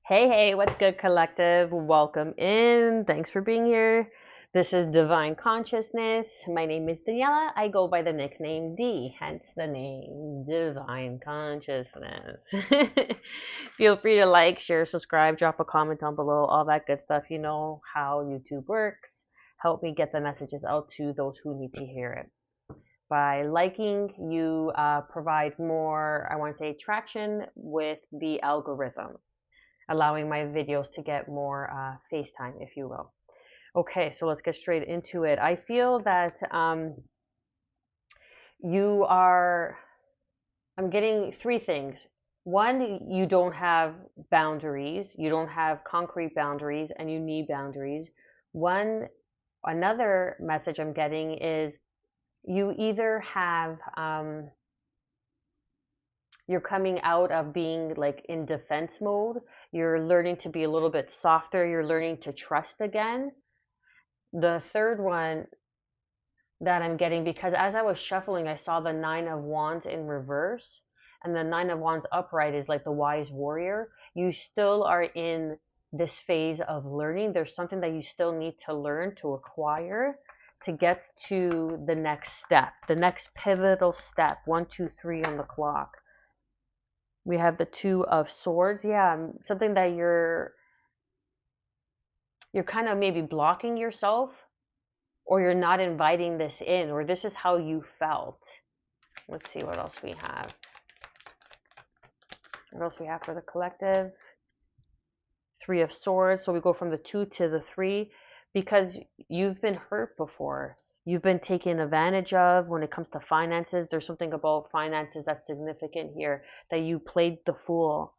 Hey, what's good, collective? Welcome in. Thanks for being here. This is Divine Consciousness. My name is Daniela. I go by the nickname D, hence the name Divine Consciousness. Feel free to like, share, subscribe, drop a comment down below, all that good stuff. You know how YouTube works. Help me get the messages out to those who need to hear it. By liking, you provide more, I want to say, traction with the algorithm, allowing my videos to get more FaceTime, if you will. Okay, so let's get straight into it. I feel that you are, I'm getting three things. One, you don't have boundaries, you don't have concrete boundaries, and you need boundaries. Another message I'm getting is you either have, you're coming out of being like in defense mode. You're learning to be a little bit softer. You're learning to trust again. The third one that I'm getting, because as I was shuffling, I saw the Nine of Wands in reverse, and the Nine of Wands upright is like the wise warrior. You still are in this phase of learning. There's something that you still need to learn, to acquire, to get to the next step, the next pivotal step. 1, 2, 3 on the clock. We have the Two of Swords. Yeah, something that you're kind of maybe blocking yourself, or you're not inviting this in, or this is how you felt. Let's see what else we have. What else we have for the collective? Three of Swords. So we go from the 2 to the 3 because you've been hurt before. You've been taken advantage of when it comes to finances. There's something about finances that's significant here, that you played the fool.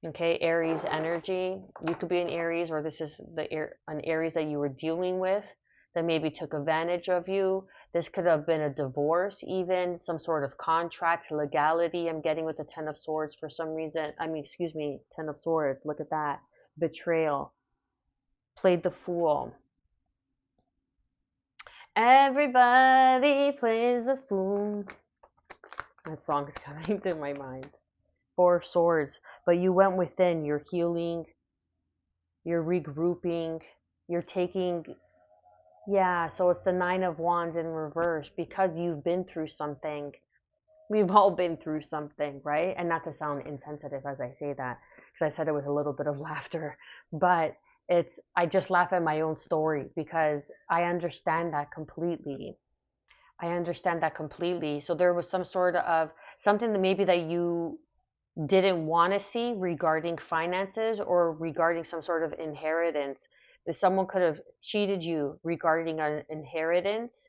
Okay, Aries energy. You could be an Aries, or this is an Aries that you were dealing with that maybe took advantage of you. This could have been a divorce, even some sort of contract, legality. I'm getting with the Ten of Swords for some reason. Ten of Swords. Look at that. Betrayal. Played the fool. Everybody plays the fool. That song is coming to my mind. Four of Swords. But you went within. You're healing. You're regrouping. You're taking. Yeah, so it's the Nine of Wands in reverse because you've been through something. We've all been through something, right? And not to sound insensitive as I say that, because I said it with a little bit of laughter, but I just laugh at my own story because I understand that completely. I understand that completely. So there was some sort of something that maybe that you didn't want to see regarding finances or regarding some sort of inheritance. That someone could have cheated you regarding an inheritance,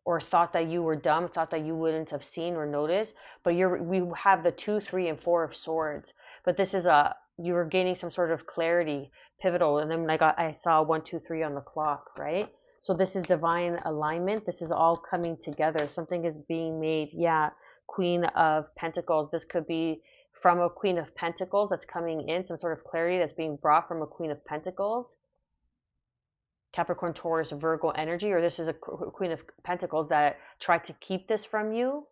or thought that you were dumb, thought that you wouldn't have seen or noticed. But we have the 2, 3, and 4 of Swords. But this is you were gaining some sort of clarity, pivotal, and then I saw 1, 2, 3 on the clock, right? So this is divine alignment. This is all coming together. Something is being made. Yeah, Queen of Pentacles. This could be from a Queen of Pentacles that's coming in, some sort of clarity that's being brought from a Queen of Pentacles. Capricorn, Taurus, Virgo energy, or this is a Queen of Pentacles that tried to keep this from you.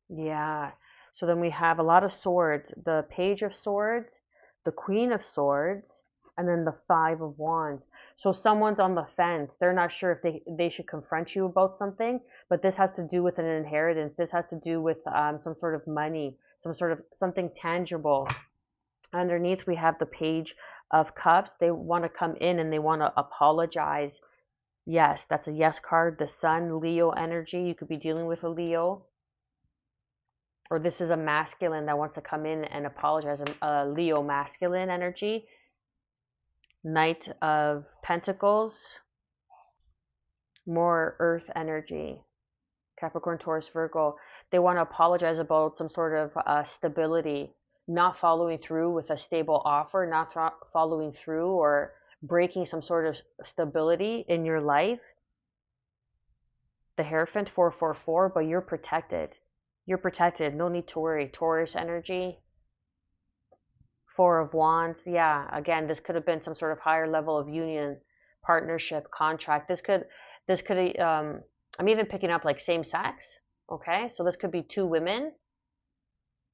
Yeah. So then we have a lot of swords, the Page of Swords, the Queen of Swords, and then the Five of Wands. So someone's on the fence. They're not sure if they should confront you about something, but this has to do with an inheritance. This has to do with some sort of money, some sort of something tangible. Underneath, we have the Page of Cups. They want to come in and they want to apologize. Yes, that's a yes card. The Sun, Leo energy. You could be dealing with a Leo. Or this is a masculine that wants to come in and apologize. A Leo masculine energy. Knight of Pentacles. More earth energy. Capricorn, Taurus, Virgo. They want to apologize about some sort of stability, not following through with a stable offer, not following through or breaking some sort of stability in your life. The Hierophant, 444, but you're protected. You're protected. No need to worry. Taurus energy. Four of Wands. Yeah, again, this could have been some sort of higher level of union, partnership, contract. This could I'm even picking up like same sex Okay, so this could be two women.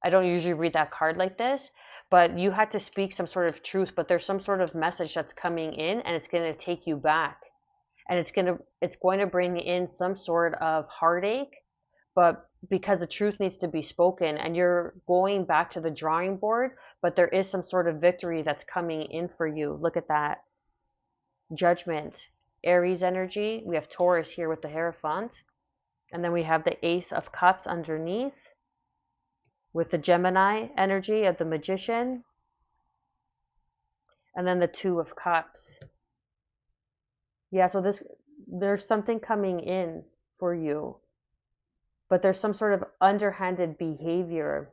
I don't usually read that card like this, but you had to speak some sort of truth, but there's some sort of message that's coming in and it's going to take you back. And it's going to bring in some sort of heartache, but because the truth needs to be spoken and you're going back to the drawing board, but there is some sort of victory that's coming in for you. Look at that. Judgment, Aries energy. We have Taurus here with the Hierophant. And then we have the Ace of Cups underneath with the Gemini energy of the Magician. And then the Two of Cups. Yeah, so there's something coming in for you, but there's some sort of underhanded behavior,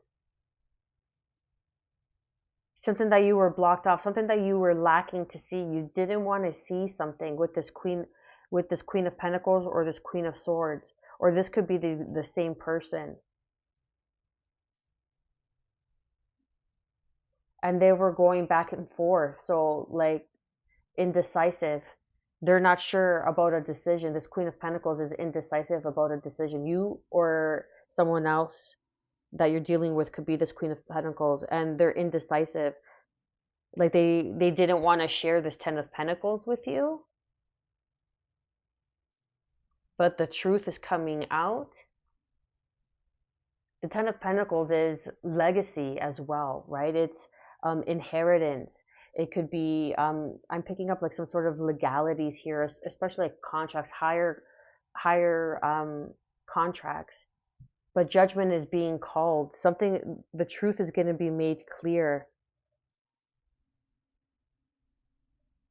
something that you were blocked off, something that you were lacking to see. You didn't want to see something with this Queen of Pentacles or this Queen of Swords, or this could be the same person. And they were going back and forth, so like indecisive. They're not sure about a decision. This Queen of Pentacles is indecisive about a decision. You or someone else that you're dealing with could be this Queen of Pentacles, and they're indecisive. Like they didn't want to share this Ten of Pentacles with you, but the truth is coming out. The Ten of Pentacles is legacy as well, right? It's inheritance. It could be I'm picking up like some sort of legalities here, especially like contracts, higher contracts. But judgment is being called. The truth is going to be made clear,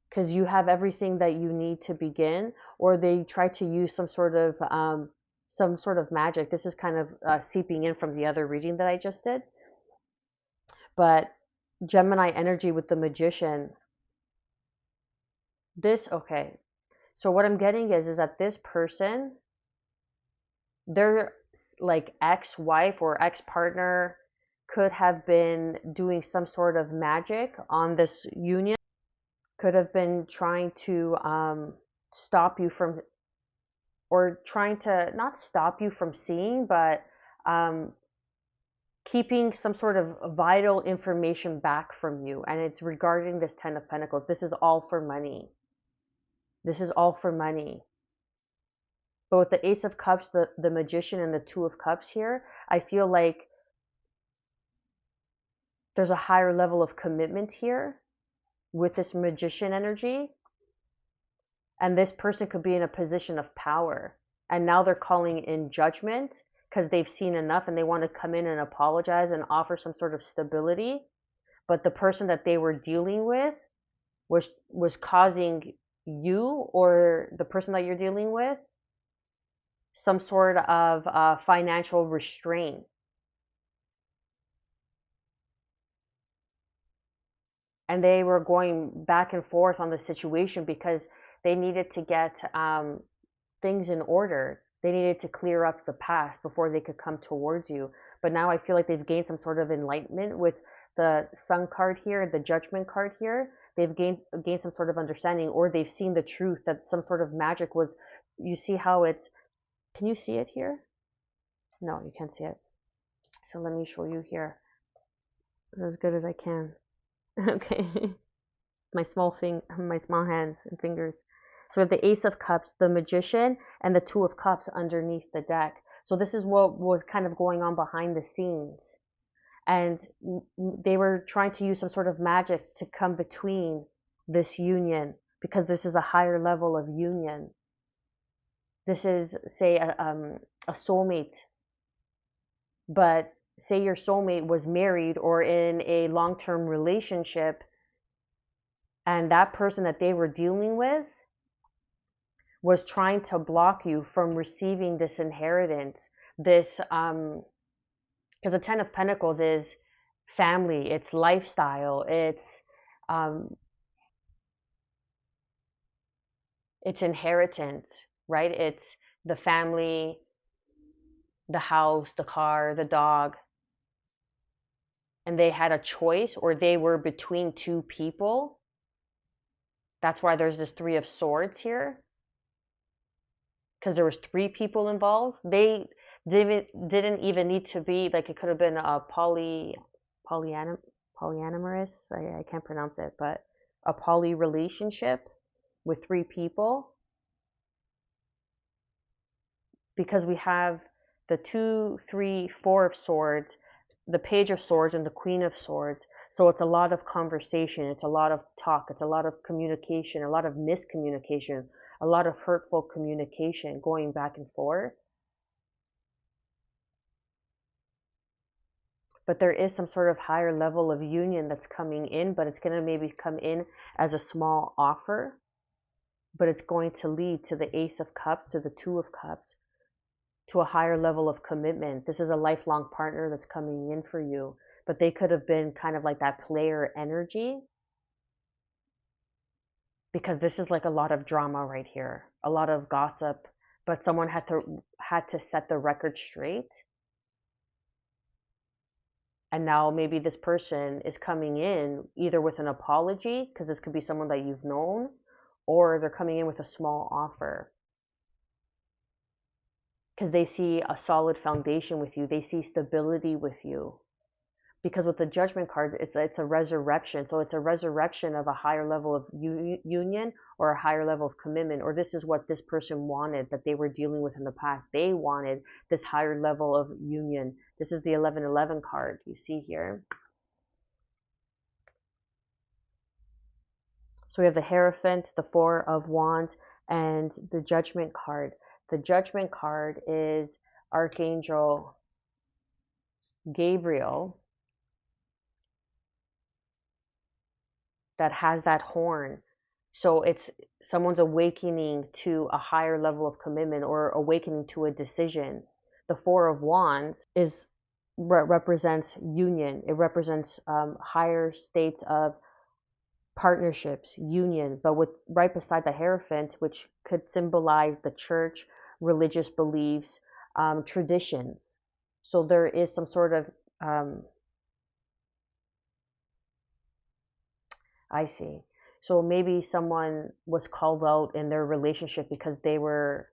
because you have everything that you need to begin, or they try to use some sort of magic. This is kind of seeping in from the other reading that I just did. But Gemini energy with the Magician. Okay. So what I'm getting is that this person, their like ex-wife or ex-partner could have been doing some sort of magic on this union, could have been trying to stop you from, or trying to not stop you from seeing, but keeping some sort of vital information back from you. And it's regarding this Ten of Pentacles. This is all for money. This is all for money. But with the Ace of Cups, the Magician, and the Two of Cups here, I feel like there's a higher level of commitment here with this Magician energy. And this person could be in a position of power. And now they're calling in judgment because they've seen enough and they want to come in and apologize and offer some sort of stability. But the person that they were dealing with was causing you, or the person that you're dealing with, some sort of financial restraint. And they were going back and forth on the situation because they needed to get things in order. They needed to clear up the past before they could come towards you. But now I feel like they've gained some sort of enlightenment with the Sun card here, the Judgment card here. They've gained some sort of understanding, or they've seen the truth that some sort of magic was. You see how it's. Can you see it here? No, you can't see it. So let me show you here as good as I can. Okay. my small hands and fingers. So we have the Ace of Cups, the Magician, and the Two of Cups underneath the deck. So this is what was kind of going on behind the scenes. And they were trying to use some sort of magic to come between this union, because this is a higher level of union. This is, say, a soulmate. But say your soulmate was married or in a long-term relationship, and that person that they were dealing with was trying to block you from receiving this inheritance, this because the Ten of Pentacles is family, it's lifestyle, it's inheritance, right? It's the family, the house, the car, the dog. And they had a choice, or they were between two people. That's why there's this Three of Swords here, because there was three people involved. Didn't even need to be like, it could have been a polyanom polyamorous. I can't pronounce it, but a poly relationship with three people, because we have the 2, 3, 4 of swords, the page of swords, and the queen of swords. So it's a lot of conversation, it's a lot of talk, it's a lot of communication, a lot of miscommunication, a lot of hurtful communication going back and forth. But there is some sort of higher level of union that's coming in, but it's going to maybe come in as a small offer, but it's going to lead to the Ace of Cups, to the Two of Cups, to a higher level of commitment. This is a lifelong partner that's coming in for you, but they could have been kind of like that player energy, because this is like a lot of drama right here, a lot of gossip, but someone had to set the record straight. And now maybe this person is coming in either with an apology, because this could be someone that you've known, or they're coming in with a small offer because they see a solid foundation with you, they see stability with you. Because with the Judgment cards, it's a resurrection. So it's a resurrection of a higher level of union, or a higher level of commitment, or this is what this person wanted that they were dealing with in the past. They wanted this higher level of union. This is the 1111 card you see here. So we have the Hierophant, the Four of Wands, and the Judgment card. The Judgment card is Archangel Gabriel, that has that horn. So it's someone's awakening to a higher level of commitment, or awakening to a decision. The Four of Wands is represents union. It represents higher states of partnerships, union. But with right beside the Hierophant, which could symbolize the church, religious beliefs, traditions. So there is some sort of I see. So maybe someone was called out in their relationship because they were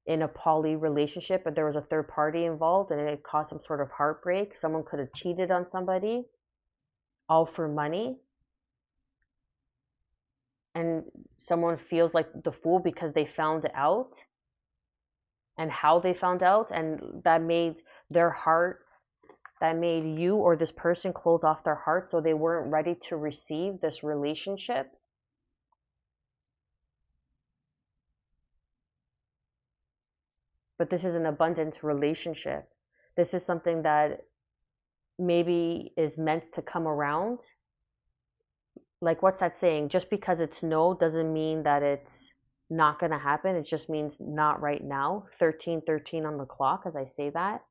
in a poly relationship, but there was a third party involved and it caused some sort of heartbreak. Someone could have cheated on somebody, all for money. And someone feels like the fool because they found out, and how they found out, and that made their heart, that made you or this person close off their heart, so they weren't ready to receive this relationship. But this is an abundant relationship. This is something that maybe is meant to come around. Like, what's that saying? Just because it's no doesn't mean that it's not going to happen. It just means not right now. 1313 on the clock as I say that.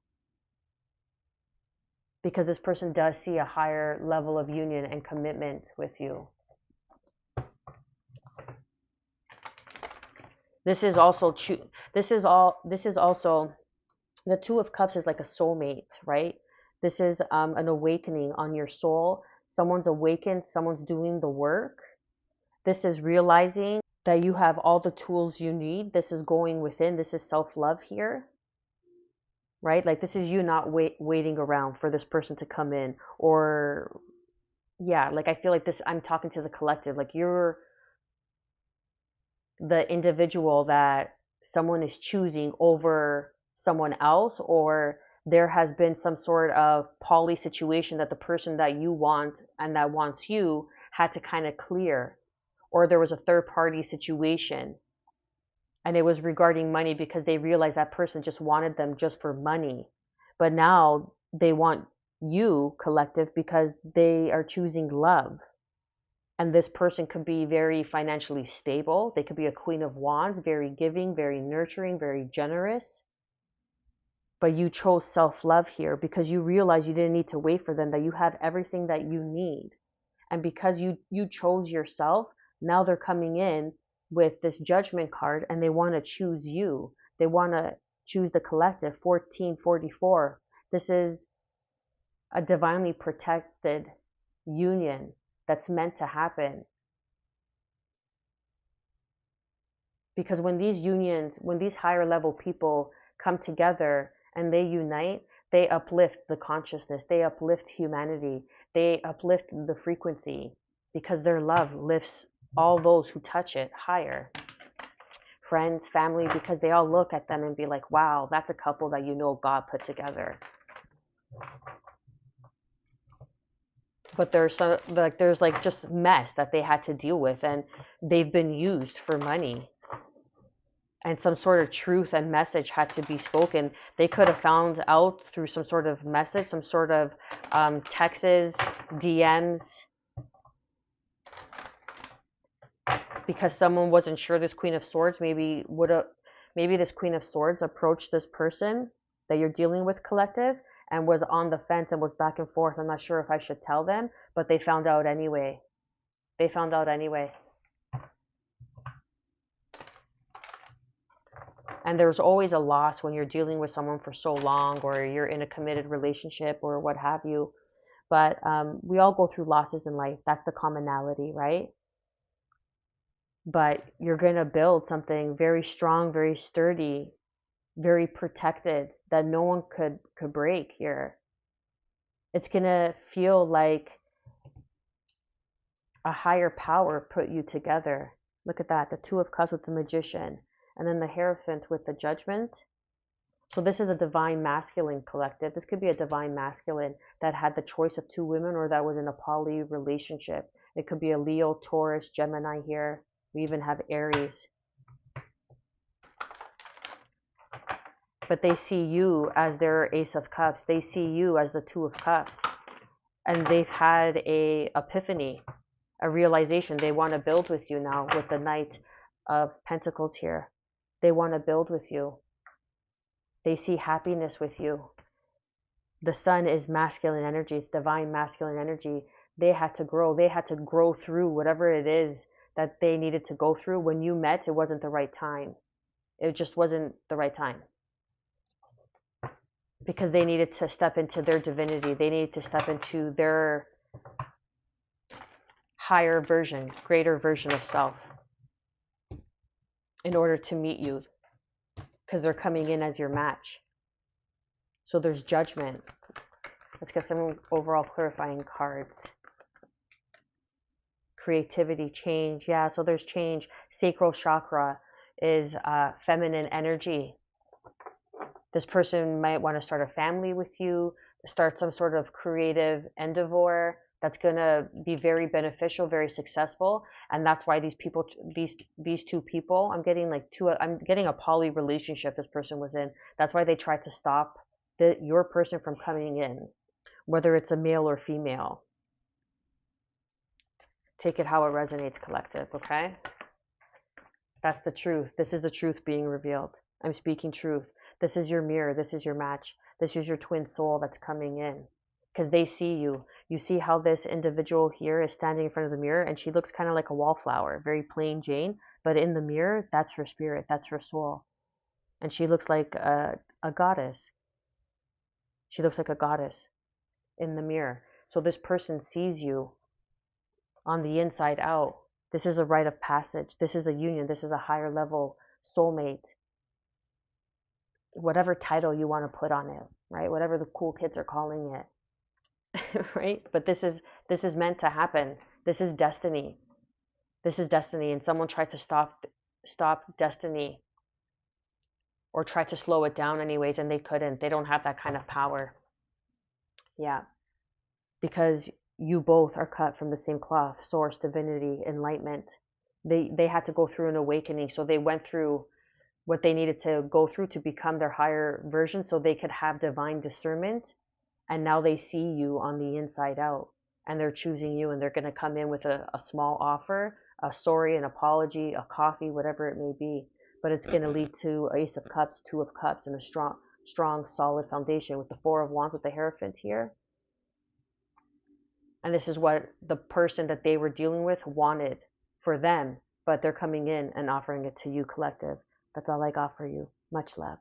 Because this person does see a higher level of union and commitment with you. This is also this is also the Two of Cups is like a soulmate, right? This is an awakening on your soul. Someone's awakened, someone's doing the work. This is realizing that you have all the tools you need. This is going within. This is self-love here, right? Like, this is you not waiting around for this person to come in. Or, yeah, like, I feel like this, I'm talking to the collective. Like, you're the individual that someone is choosing over someone else, or there has been some sort of poly situation that the person that you want and that wants you had to kind of clear, or there was a third party situation and it was regarding money because they realized that person just wanted them just for money, but now they want you, collective, because they are choosing love. And this person could be very financially stable. They could be a Queen of Wands, very giving, very nurturing, very generous. But you chose self-love here because you realize you didn't need to wait for them, that you have everything that you need. And because you chose yourself, now they're coming in with this Judgment card and they want to choose you. They want to choose the collective. 1444. This is a divinely protected union that's meant to happen. Because when these unions, when these higher level people come together and they unite, they uplift the consciousness, they uplift humanity, they uplift the frequency, because their love lifts all those who touch it higher. Friends, family, because they all look at them and be like, wow, that's a couple that God put together. But there's just mess that they had to deal with, and they've been used for money. And some sort of truth and message had to be spoken. They could have found out through some sort of message, some sort of texts, DMs, because someone wasn't sure. This Queen of Swords maybe this Queen of Swords approached this person that you're dealing with, collective, and was on the fence and was back and forth. I'm not sure if I should tell them, but they found out anyway. And there's always a loss when you're dealing with someone for so long, or you're in a committed relationship or what have you. But we all go through losses in life. That's the commonality, right? But you're going to build something very strong, very sturdy, very protected, that no one could break here. It's going to feel like a higher power put you together. Look at that, the Two of Cups with the Magician, and then the Hierophant with the Judgment. So this is a divine masculine collective. This could be a divine masculine that had the choice of two women, or that was in a poly relationship. It could be a Leo, Taurus, Gemini here. We even have Aries. But they see you as their Ace of Cups. They see you as the Two of Cups. And they've had a epiphany, a realization. They want to build with you now with the Knight of Pentacles here. They want to build with you. They see happiness with you. The Sun is masculine energy. It's divine masculine energy. They had to grow. They had to grow through whatever it is that they needed to go through. When you met, it wasn't the right time. It just wasn't the right time. Because they needed to step into their divinity. They needed to step into their higher version, greater version of self in order to meet you. Because they're coming in as your match. So there's judgment. Let's get some overall clarifying cards. Creativity, change. Yeah, so there's change. Sacral chakra is feminine energy. This person might want to start a family with you, start some sort of creative endeavor that's going to be very beneficial, very successful. And that's why these people, these two people, I'm getting a poly relationship this person was in. That's why they tried to stop your person from coming in, whether it's a male or female. Take it how it resonates, collective, okay? That's the truth. This is the truth being revealed. I'm speaking truth. This is your mirror. This is your match. This is your twin soul that's coming in. Because they see you. You see how this individual here is standing in front of the mirror, and she looks kind of like a wallflower, very plain Jane. But in the mirror, that's her spirit. That's her soul. And she looks like a goddess. She looks like a goddess in the mirror. So this person sees you on the inside out. This is a rite of passage. This is a union. This is a higher level soulmate. Whatever title you want to put on it, right? Whatever the cool kids are calling it, right? But this is meant to happen. This is destiny. This is destiny, and someone tried to stop destiny, or try to slow it down anyways, and they couldn't. They don't have that kind of power. Yeah, because you both are cut from the same cloth, source, divinity, enlightenment. They had to go through an awakening, so they went through what they needed to go through to become their higher version, so they could have divine discernment. And now they see you on the inside out, and they're choosing you, and they're going to come in with a small offer, a sorry, an apology, a coffee, whatever it may be. But it's going to lead to Ace of Cups, Two of Cups, and a strong, solid foundation with the Four of Wands with the Hierophant here. And this is what the person that they were dealing with wanted for them, but they're coming in and offering it to you, collective. That's all I got for you. Much love.